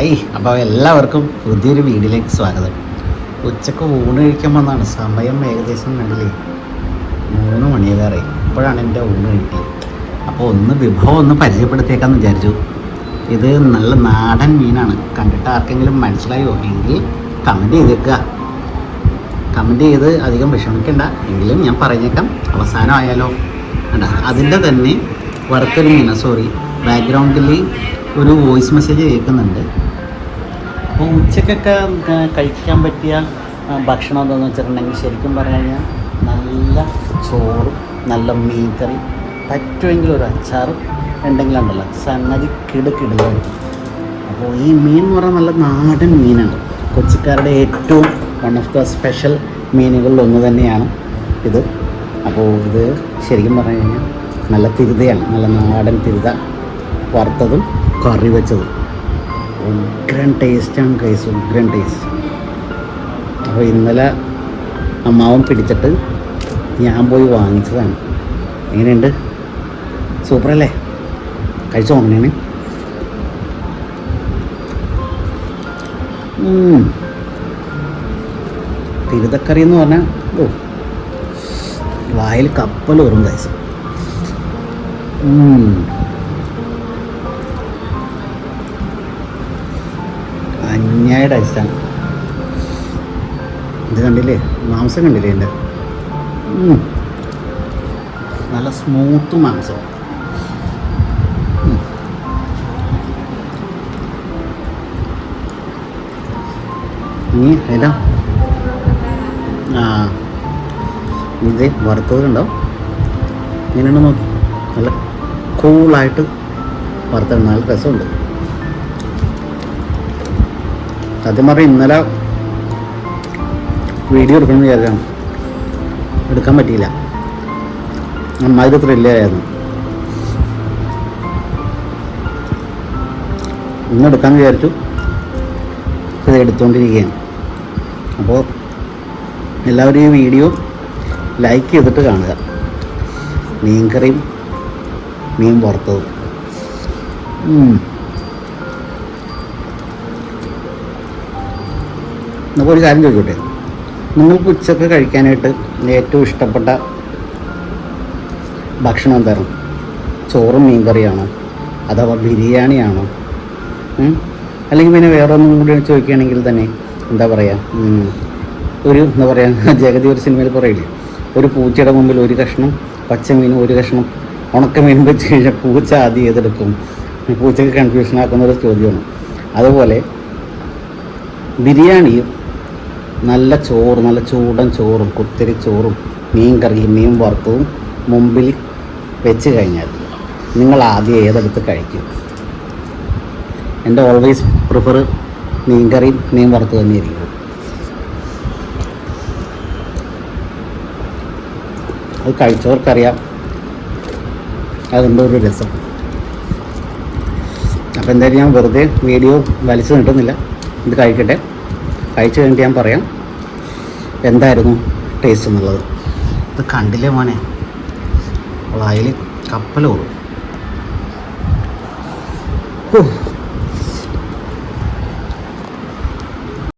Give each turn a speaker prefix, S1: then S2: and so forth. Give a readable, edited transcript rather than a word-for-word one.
S1: അപ്പോൾ എല്ലാവർക്കും പുതിയൊരു വീഡിയോയിലേക്ക് സ്വാഗതം. ഉച്ചക്ക് ഊണ് കഴിക്കാൻ വന്നതാണ്. സമയം ഏകദേശം കണ്ടില്ലേ, 3 മണിയേറെ. ഇപ്പോഴാണ് എൻ്റെ ഊണ് കഴിക്കൽ. അപ്പോൾ വിഭവം ഒന്ന് പരിചയപ്പെടുത്തിയേക്കാന്ന് വിചാരിച്ചു. ഇത് നല്ല നാടൻ മീനാണ്. കണ്ടിട്ട് ആർക്കെങ്കിലും മനസ്സിലായോ എങ്കിൽ കമൻറ്റ് ചെയ്തേക്കുക. കമൻറ്റ് ചെയ്ത് അധികം വിഷമിക്കണ്ട, എങ്കിലും ഞാൻ പറഞ്ഞേക്കാം. അവസാനം ആയാലോ അതിൻ്റെ തന്നെ വറുത്തൊരു മീന. ബാക്ക്ഗ്രൗണ്ടിൽ ഒരു വോയിസ് മെസ്സേജ് കേൾക്കുന്നുണ്ട്. അപ്പോൾ ഉച്ചക്കൊക്കെ കഴിക്കാൻ പറ്റിയ ഭക്ഷണം എന്താണെന്ന് വെച്ചിട്ടുണ്ടെങ്കിൽ, ശരിക്കും പറഞ്ഞു കഴിഞ്ഞാൽ നല്ല ചോറും നല്ല മീൻകറി, പറ്റുമെങ്കിൽ ഒരു അച്ചാറും ഉണ്ടെങ്കിലുണ്ടല്ലോ സംഗതി കിടുകിടുകയായിരിക്കും. അപ്പോൾ ഈ മീൻ എന്ന് പറഞ്ഞാൽ നല്ല നാടൻ മീനാണ്. കൊച്ചിക്കാരുടെ ഏറ്റവും വൺ ഓഫ് ദ സ്പെഷ്യൽ മീനുകളിൽ ഒന്ന് തന്നെയാണ് ഇത്. അപ്പോൾ ഇത് ശരിക്കും പറഞ്ഞു കഴിഞ്ഞാൽ നല്ല തിരുതയാണ്, നല്ല നാടൻ തിരുത, വറുത്തതും കറി വെച്ചതും. ഉഗ്രൻ ടേസ്റ്റാണ് കൈസ്, ഉഗ്രൻ ടേസ്റ്റ്. അപ്പോൾ ഇന്നലെ അമ്മാവൻ പിടിച്ചിട്ട് ഞാൻ പോയി വാങ്ങിച്ചതാണ്. എങ്ങനെയുണ്ട്? സൂപ്പറല്ലേ? കഴിച്ചു നോക്കണേ. തിരുതക്കറി എന്ന് പറഞ്ഞാൽ വായിൽ കപ്പൽ വരും കൈസ്. അന്യായ ടേസ്റ്റാണ്. ഇത് കണ്ടില്ലേ, മാംസം കണ്ടില്ലേ എൻ്റെ? നല്ല സ്മൂത്ത് മാംസം. ഇനി ഏതാ ഇത് വറുത്തതുണ്ടോ? ഇങ്ങനെയാണ് നോക്കി, നല്ല കൂളായിട്ട് വറുത്തത്, നല്ല രസമുണ്ട്. സത്യം പറഞ്ഞാൽ ഇന്നലെ വീഡിയോ എടുക്കണമെന്ന് വിചാരിച്ചാണ്, എടുക്കാൻ പറ്റിയില്ല. നന്നായിട്ട് ത്രില്ലായിരുന്നു. ഇന്ന് എടുക്കാമെന്ന് വിചാരിച്ചു, ഇത് എടുത്തുകൊണ്ടിരിക്കുകയാണ്. അപ്പോൾ എല്ലാവരും ഈ വീഡിയോ ലൈക്ക് ചെയ്തിട്ട് കാണുക. മീൻകറിയും മീൻ വറുത്തതും. നമുക്കൊരു കാര്യം ചോദിച്ചോട്ടെ, നിങ്ങൾക്ക് ഉച്ചക്ക് കഴിക്കാനായിട്ട് ഏറ്റവും ഇഷ്ടപ്പെട്ട ഭക്ഷണം എന്തായിരുന്നു? ചോറും മീൻകറിയാണോ, അഥവാ ബിരിയാണിയാണോ? അല്ലെങ്കിൽ പിന്നെ വേറെ ഒന്നും കൂടി ചോദിക്കുകയാണെങ്കിൽ തന്നെ എന്താ പറയുക, എന്താ പറയുക, ജഗതി ഒരു സിനിമയിൽ പറയില്ലേ, ഒരു പൂച്ചയുടെ മുമ്പിൽ ഒരു കഷ്ണം പച്ചമീനും ഒരു കഷ്ണം ഉണക്കമീനും വെച്ച് കഴിഞ്ഞാൽ പൂച്ച ആദ്യം ഏതെടുക്കും? പൂച്ചയ്ക്ക് കൺഫ്യൂഷൻ ആക്കുന്നൊരു ചോദ്യമാണ്. അതുപോലെ ബിരിയാണിയും നല്ല ചോറ്, നല്ല ചൂടൻ ചോറും കുത്തിരി ചോറും മീൻ കറിയും മീൻ വറുത്തതും മുമ്പിൽ വെച്ച് കഴിഞ്ഞാൽ നിങ്ങൾ ആദ്യം ഏതെടുത്ത് കഴിക്കും? എൻ്റെ ഓൾവേസ് പ്രിഫർ മീൻ കറിയും മീൻ വറുത്ത് തന്നെയായിരിക്കും. അത് കഴിച്ചവർക്കറിയാം അതിൻ്റെ ഒരു രസം. അപ്പോൾ എന്തായാലും ഞാൻ വെറുതെ വീഡിയോ വലിച്ചു നീട്ടുന്നില്ല, ഇത് കഴിക്കട്ടെ. കഴിച്ച് കഴിഞ്ഞിട്ട് ഞാൻ പറയാം എന്തായിരുന്നു ടേസ്റ്റ് എന്നുള്ളത്. ഇത് കണ്ടില്ലേ മോനെ, വായിൽ കപ്പൽ ഓടും.